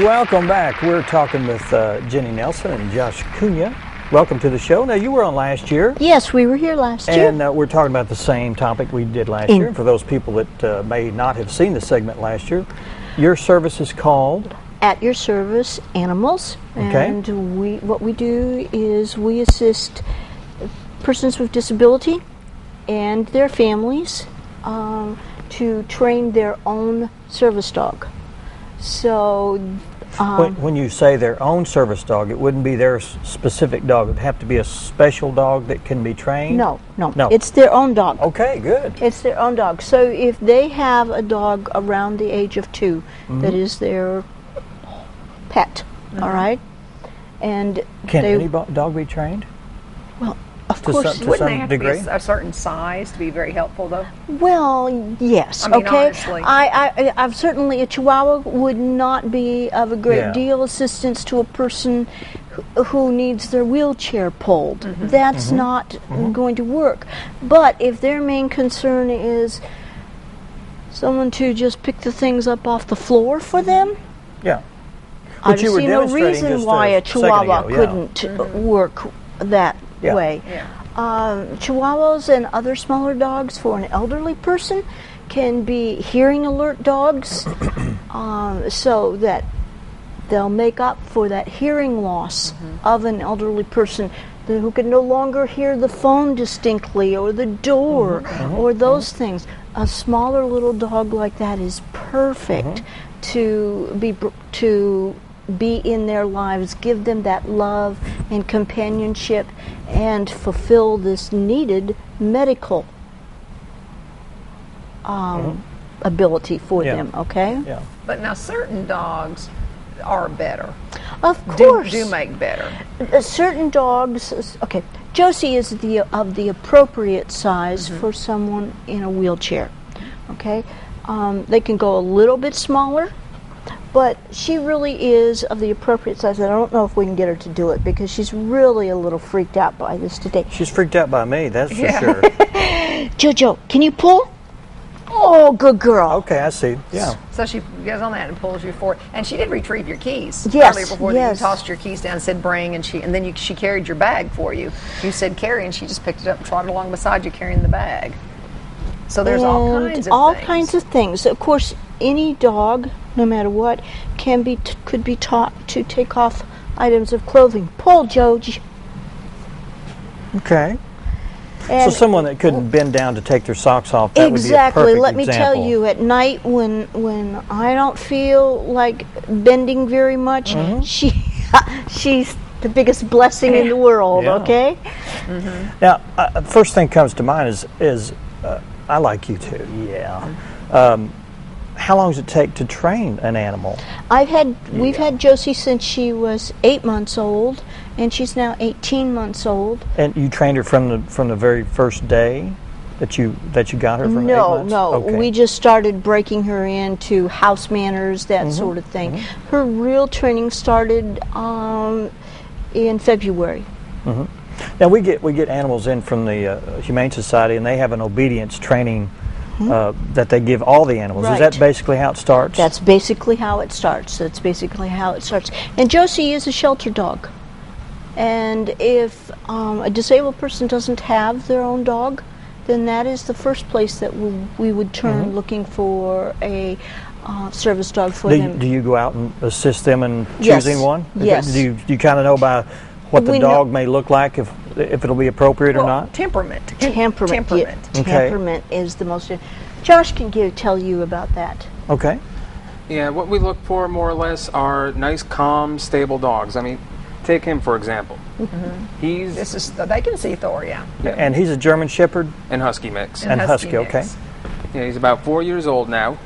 Welcome back. We're talking with Jenny Nelson and Josh Kuhna. Welcome to the show. Now, you were on last year. Yes, we were here last year. And we're talking about the same topic we did last year. And for those people that may not have seen the segment last year, your service is called? At Your Service, Animals. Okay. And what we do is we assist persons with disability and their families to train their own service dog. So when you say their own service dog, it wouldn't be their specific dog. It would have to be a special dog that can be trained? No. It's their own dog. Okay, good. It's their own dog. So if they have a dog around the age of 2 that is their pet, all right? And can any dog be trained? Well, of course. To Wouldn't some they have degree? to be a certain size to be very helpful, though? Well, yes. I mean, okay. honestly. I've certainly, a Chihuahua would not be of a great Yeah. deal assistance to a person who needs their wheelchair pulled. That's not going to work. But if their main concern is someone to just pick the things up off the floor for them, Yeah. I you were see no demonstrating reason just why a second Chihuahua ago, yeah. couldn't work that Yeah. way. Yeah. Chihuahuas and other smaller dogs for an elderly person can be hearing alert dogs, so that they'll make up for that hearing loss of an elderly person who can no longer hear the phone distinctly or the door or those things. A smaller little dog like that is perfect to be in their lives, give them that love and companionship, and fulfill this needed medical ability for them, okay? Yeah. But now certain dogs are better. Of course. Do make better. Certain dogs, okay, Josie is of the appropriate size for someone in a wheelchair, okay? They can go a little bit smaller, but she really is of the appropriate size. I don't know if we can get her to do it because she's really a little freaked out by this today. She's freaked out by me, that's for sure. Jojo, can you pull? Oh, good girl. Okay, I see. Yeah. So she goes on that and pulls you forward. And she did retrieve your keys. Yes, Earlier before yes. you tossed your keys down and said bring, and then she carried your bag for you. You said carry, and she just picked it up and trotted along beside you carrying the bag. So there's all kinds of things. Of course, any dog, no matter what, could be taught to take off items of clothing. Pull, Joji. Okay. And so someone that couldn't bend down to take their socks off, that exactly. would be a perfect Let me example. tell you, at night when I don't feel like bending very much, she's the biggest blessing in the world. Yeah. Okay. Now, first thing comes to mind is I like you too. Yeah. How long does it take to train an animal? We've had Josie since she was 8 months old, and she's now 18 months old. And you trained her from the very first day that you got her from 8 months? No. Okay. We just started breaking her into house manners, that sort of thing. Her real training started in February. Now we get animals in from the Humane Society, and they have an obedience training that they give all the animals. Right. Is that basically how it starts? That's basically how it starts. And Josie is a shelter dog. And if a disabled person doesn't have their own dog, then that is the first place that we would turn looking for a service dog for them. Do you go out and assist them in Yes. choosing one? Yes. Do you kind of know by what the We dog know- may look like, if it'll be appropriate or not? Temperament. Temperament. Yeah, Okay. temperament is the most. Josh can tell you about that. Okay. Yeah, what we look for more or less are nice, calm, stable dogs. I mean, take him for example. They can see Thor, yeah. And he's a German Shepherd And husky mix. and husky, okay. mix. Yeah, he's about 4 years old now,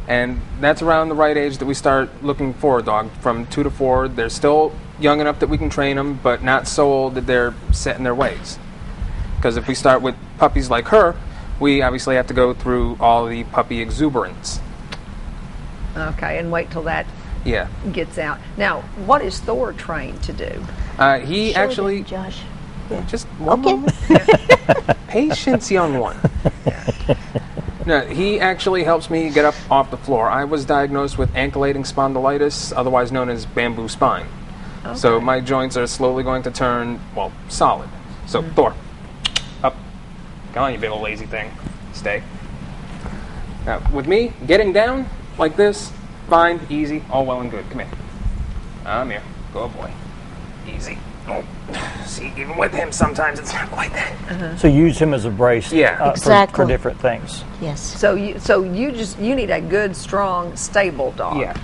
and that's around the right age that we start looking for a dog. From 2 to 4, they're still young enough that we can train them, but not so old that they're set in their ways. Because if we start with puppies like her, we obviously have to go through all the puppy exuberance. Okay, and wait till that Yeah. gets out. Now, what is Thor trained to do? He Show actually... them, Josh. Just one Okay. moment. Patience, young one. No, he actually helps me get up off the floor. I was diagnosed with ankylosing spondylitis, otherwise known as bamboo spine. Okay. So my joints are slowly going to turn, well, solid. So Thor, up. Come on, you big old lazy thing. Stay. Now, with me, getting down like this, fine, easy, all well and good. Come here. I'm here. Go, boy. Easy. Oh. See, even with him, sometimes it's not quite that. So use him as a brace exactly. for different things. Yes. So you need a good, strong, stable dog. Yeah.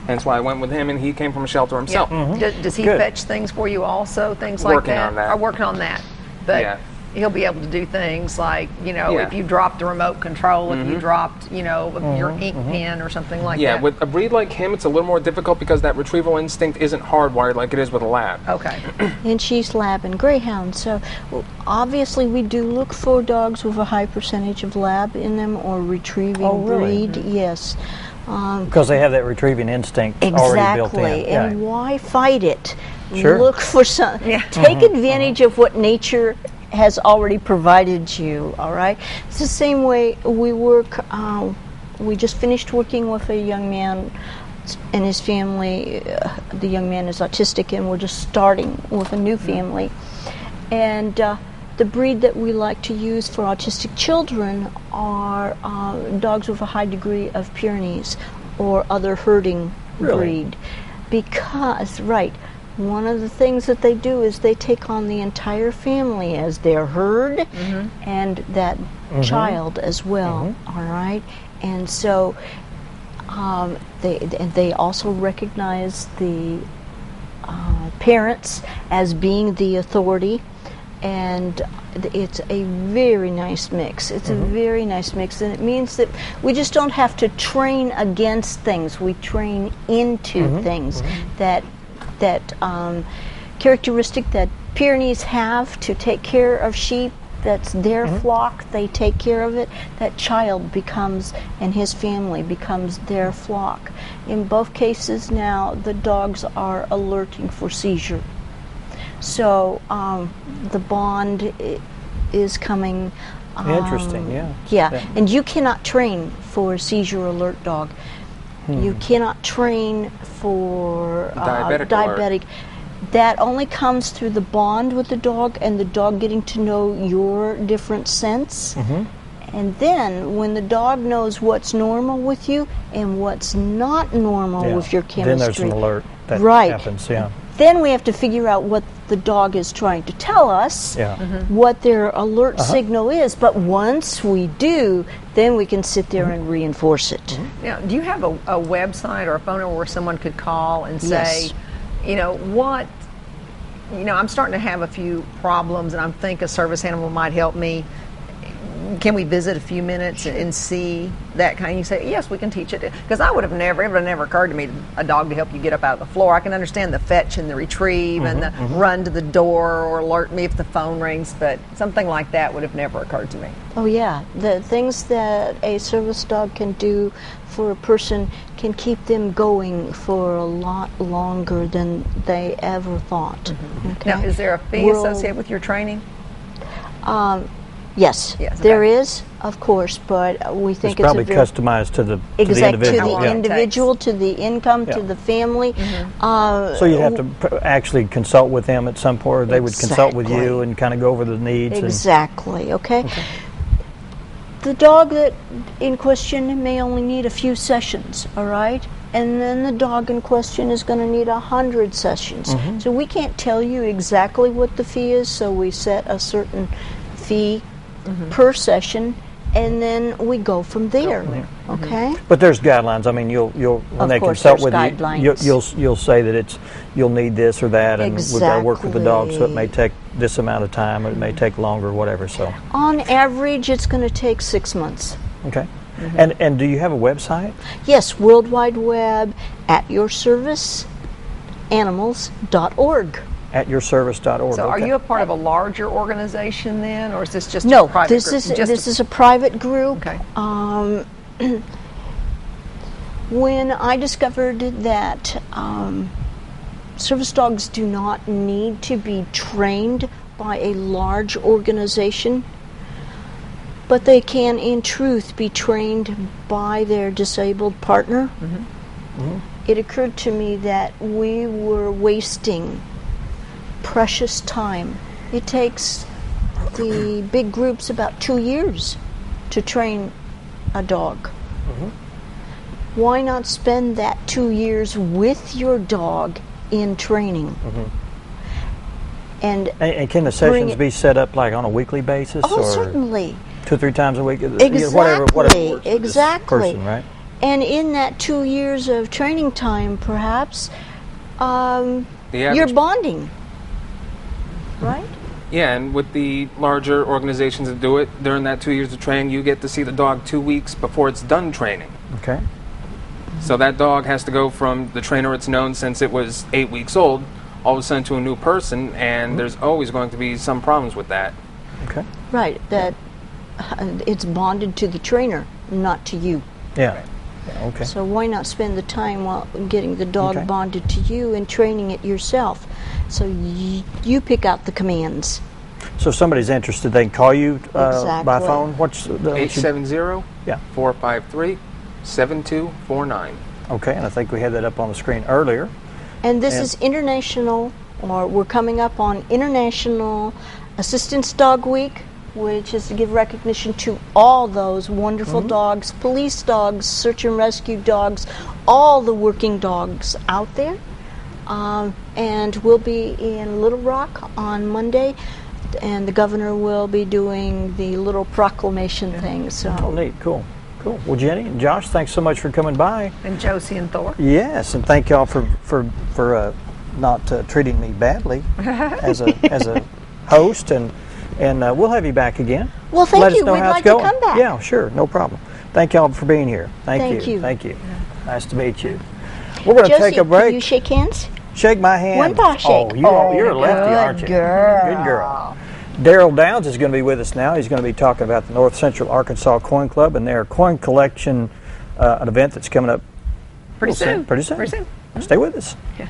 That's why I went with him, and he came from a shelter himself. Yeah. Does he fetch things for you also? Things like working that? on that. Or working on that. But he'll be able to do things like, if you dropped the remote control, if you dropped, your ink pen or something like that. Yeah, with a breed like him, it's a little more difficult because that retrieval instinct isn't hardwired like it is with a lab. Okay. And she's lab and greyhound, so obviously we do look for dogs with a high percentage of lab in them or retrieving breed. Yes. Because they have that retrieving instinct already built in. Exactly. And why fight it? Sure. Look for some. Take advantage of what nature has already provided you, all right? It's the same way we work. We just finished working with a young man and his family. The young man is autistic, and we're just starting with a new family. And the breed that we like to use for autistic children are dogs with a high degree of Pyrenees or other herding breed. Because, one of the things that they do is they take on the entire family as their herd and that child as well, all right? And so they also recognize the parents as being the authority, and it's a very nice mix. It's a very nice mix, and it means that we just don't have to train against things. We train into things that characteristic that Pyrenees have to take care of sheep. That's their flock. They take care of it. That child becomes, and his family becomes their flock. In both cases now, the dogs are alerting for seizure. So the bond is coming. Interesting, yeah. And you cannot train for a seizure alert dog. You cannot train for diabetic. That only comes through the bond with the dog and the dog getting to know your different scents. And then when the dog knows what's normal with you and what's not normal with your chemistry. Then there's an alert that happens, Then we have to figure out what the dog is trying to tell us, what their alert signal is. But once we do, then we can sit there and reinforce it. Now, do you have a website or a phone number where someone could call and say, I'm starting to have a few problems and I think a service animal might help me. Can we visit a few minutes and see that kind? You say, yes, we can teach it. Because it would have never occurred to me a dog to help you get up out of the floor. I can understand the fetch and the retrieve and the run to the door or alert me if the phone rings, but something like that would have never occurred to me. Oh yeah, the things that a service dog can do for a person can keep them going for a lot longer than they ever thought. Okay? Now, is there a fee associated with your training? Yes, there is, of course, but we think it's probably customized to the individual. To the individual, to the income, to the family. So you have to actually consult with them at some point, or they would consult with you and kind of go over the needs. Exactly, okay. The dog that in question may only need a few sessions, all right? And then the dog in question is going to need 100 sessions. So we can't tell you exactly what the fee is, so we set a certain fee per session, and then we go from there. Okay. But there's guidelines. I mean, you'll when they consult with you, you'll say that you'll need this or that, and we've got to work with the dog, so it may take this amount of time, or it may take longer, whatever. So on average, it's going to take 6 months. Okay. And do you have a website? Yes, World Wide Web at yourserviceanimals.org. At yourservice.org. So, are you a part of a larger organization then, or is this just a private group? This is a private group. Okay. When I discovered that service dogs do not need to be trained by a large organization, but they can, in truth, be trained by their disabled partner. It occurred to me that we were wasting precious time. It takes the big groups about 2 years to train a dog. Why not spend that 2 years with your dog in training? And can the sessions be set up like on a weekly basis? Oh, or certainly. 2 or 3 times a week? Exactly. Whatever works for this Exactly. person, right? And in that 2 years of training time, perhaps, you're bonding, right? Yeah, and with the larger organizations that do it, during that 2 years of training, you get to see the dog 2 weeks before it's done training. Okay. So that dog has to go from the trainer it's known since it was 8 weeks old, all of a sudden to a new person, and there's always going to be some problems with that. Okay. Right, that it's bonded to the trainer, not to you. Yeah. Okay. So why not spend the time while getting the dog bonded to you and training it yourself? So you pick out the commands. So if somebody's interested, they can call you by phone? What's the 870-453-7249. Okay, and I think we had that up on the screen earlier. And this is international, or we're coming up on International Assistance Dog Week, which is to give recognition to all those wonderful dogs, police dogs, search and rescue dogs, all the working dogs out there. And we'll be in Little Rock on Monday, and the governor will be doing the little proclamation thing. So. Oh, neat, cool. Cool. Well, Jenny and Josh, thanks so much for coming by. And Josie and Thor. Yes, and thank y'all for not treating me badly as a host, and we'll have you back again. Well, thank Let you. us know We'd how like it's going. to come back. Yeah, sure, no problem. Thank y'all for being here. Thank you. Thank you. Nice to meet you. We're going to take a break. Can you shake hands? Shake my hand. One paw shake. You're a lefty, aren't you? Girl. Good girl. Daryl Downs is going to be with us now. He's going to be talking about the North Central Arkansas Coin Club and their coin collection, an event that's coming up pretty soon. Pretty soon. Stay with us. Yeah.